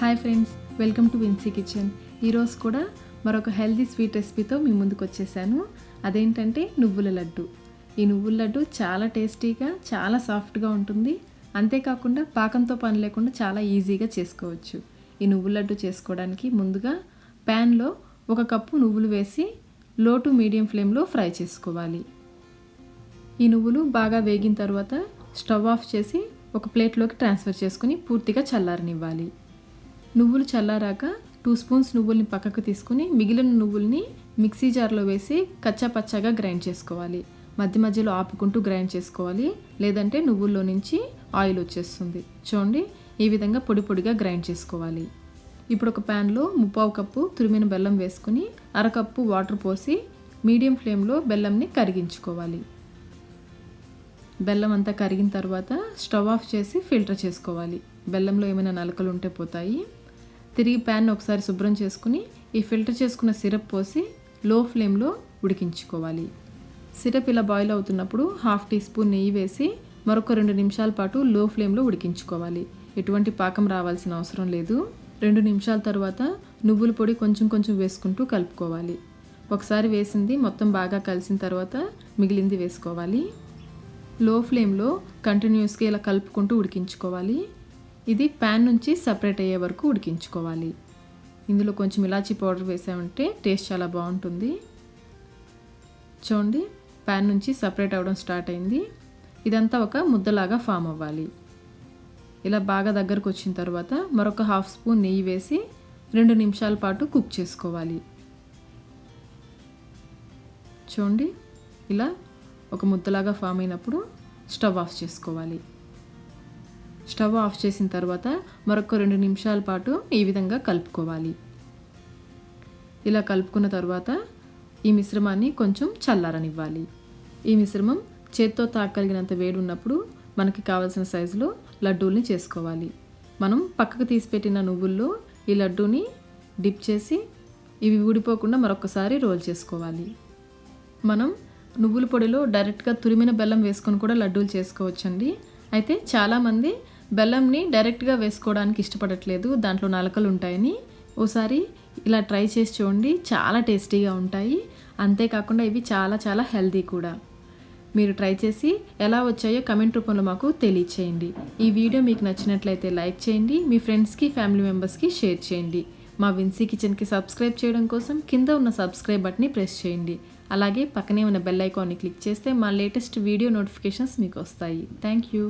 Hi friends, welcome to Vincy kitchen. ఈరోజు కూడా మరొక హెల్దీ స్వీట్ రెసిపీతో మీ ముందుకు వచ్చేసాను. అదేంటంటే నువ్వుల లడ్డు. ఈ నువ్వుల లడ్డు చాలా టేస్టీగా, చాలా సాఫ్ట్గా ఉంటుంది. అంతేకాకుండా పాకంతో పని లేకుండా చాలా ఈజీగా చేసుకోవచ్చు. ఈ నువ్వుల లడ్డు చేసుకోవడానికి ముందుగా ప్యాన్లో 1 కప్పు నువ్వులు వేసి లో టు మీడియం ఫ్లేమ్లో ఫ్రై చేసుకోవాలి. ఈ నువ్వులు బాగా వేగిన తర్వాత స్టవ్ ఆఫ్ చేసి ఒక ప్లేట్లోకి ట్రాన్స్ఫర్ చేసుకుని పూర్తిగా చల్లారనివ్వాలి. నువ్వులు చల్లారాక 2 స్పూన్స్ నువ్వుల్ని పక్కకు తీసుకుని మిగిలిన నువ్వుల్ని మిక్సీ జార్లో వేసి కచ్చా పచ్చాగా గ్రైండ్ చేసుకోవాలి. మధ్య మధ్యలో ఆపుకుంటూ గ్రైండ్ చేసుకోవాలి, లేదంటే నువ్వుల్లో నుంచి ఆయిల్ వచ్చేస్తుంది. చూడండి, ఈ విధంగా పొడి పొడిగా గ్రైండ్ చేసుకోవాలి. ఇప్పుడు ఒక ప్యాన్లో 3/4 కప్పు తురిమిన బెల్లం వేసుకుని 1/2 కప్పు వాటర్ పోసి మీడియం ఫ్లేమ్లో బెల్లంని కరిగించుకోవాలి. బెల్లం అంతా కరిగిన తర్వాత స్టవ్ ఆఫ్ చేసి ఫిల్టర్ చేసుకోవాలి. బెల్లంలో ఏమైనా నలకలు ఉంటే పోతాయి. తిరిగి ప్యాన్ ఒకసారి శుభ్రం చేసుకుని ఈ ఫిల్టర్ చేసుకున్న సిరప్ పోసి లో ఫ్లేమ్లో ఉడికించుకోవాలి. సిరప్ ఇలా బాయిల్ అవుతున్నప్పుడు 1/2 టీ స్పూన్ నెయ్యి వేసి మరొక 2 నిమిషాల పాటు లో ఫ్లేమ్లో ఉడికించుకోవాలి. ఎటువంటి పాకం రావాల్సిన అవసరం లేదు. 2 నిమిషాల తర్వాత నువ్వుల పొడి కొంచెం కొంచెం వేసుకుంటూ కలుపుకోవాలి. ఒకసారి వేసింది మొత్తం బాగా కలిసిన తర్వాత మిగిలింది వేసుకోవాలి. లో ఫ్లేమ్లో కంటిన్యూస్గా ఇలా కలుపుకుంటూ ఉడికించుకోవాలి. ఇది ప్యాన్ నుంచి సపరేట్ అయ్యే వరకు ఉడికించుకోవాలి. ఇందులో కొంచెం ఇలాచీ పౌడర్ వేసామంటే టేస్ట్ చాలా బాగుంటుంది. చూడండి, ప్యాన్ నుంచి సపరేట్ అవ్వడం స్టార్ట్ అయింది. ఇదంతా ఒక ముద్దలాగా ఫామ్ అవ్వాలి. ఇలా బాగా దగ్గరకు వచ్చిన తర్వాత మరొక 1/2 స్పూన్ నెయ్యి వేసి 2 నిమిషాల పాటు కుక్ చేసుకోవాలి. చూడండి, ఇలా ఒక ముద్దలాగా ఫామ్ అయినప్పుడు స్టవ్ ఆఫ్ చేసుకోవాలి. స్టవ్ ఆఫ్ చేసిన తర్వాత మరొక 2 నిమిషాల పాటు ఈ విధంగా కలుపుకోవాలి. ఇలా కలుపుకున్న తర్వాత ఈ మిశ్రమాన్ని కొంచెం చల్లారనివ్వాలి. ఈ మిశ్రమం చేత్తో తాకగలిగినంత వేడి ఉన్నప్పుడు మనకి కావాల్సిన సైజులో లడ్డూల్ని చేసుకోవాలి. మనం పక్కకు తీసిపెట్టిన నువ్వుల్లో ఈ లడ్డూని డిప్ చేసి ఇవి ఊడిపోకుండా మరొకసారి రోల్ చేసుకోవాలి. మనం నువ్వుల పొడిలో డైరెక్ట్గా తురిమిన బెల్లం వేసుకొని కూడా లడ్డూలు చేసుకోవచ్చండి. అయితే చాలామంది బెల్లంని డైరెక్ట్గా వేసుకోవడానికి ఇష్టపడట్లేదు, దాంట్లో నలకలు ఉంటాయని. ఓసారి ఇలా ట్రై చేసి చూడండి, చాలా టేస్టీగా ఉంటాయి. అంతేకాకుండా ఇవి చాలా చాలా హెల్తీ కూడా. మీరు ట్రై చేసి ఎలా వచ్చాయో కమెంట్ రూపంలో మాకు తెలియచేయండి. ఈ వీడియో మీకు నచ్చినట్లయితే లైక్ చేయండి, మీ ఫ్రెండ్స్కి ఫ్యామిలీ మెంబర్స్కి షేర్ చేయండి. మా విన్సీ కిచెన్కి సబ్స్క్రైబ్ చేయడం కోసం కింద ఉన్న సబ్స్క్రైబ్ బటన్ని ప్రెస్ చేయండి. అలాగే పక్కనే ఉన్న బెల్ ఐకాన్ని క్లిక్ చేస్తే మా లేటెస్ట్ వీడియో నోటిఫికేషన్స్ మీకు వస్తాయి. Thank you.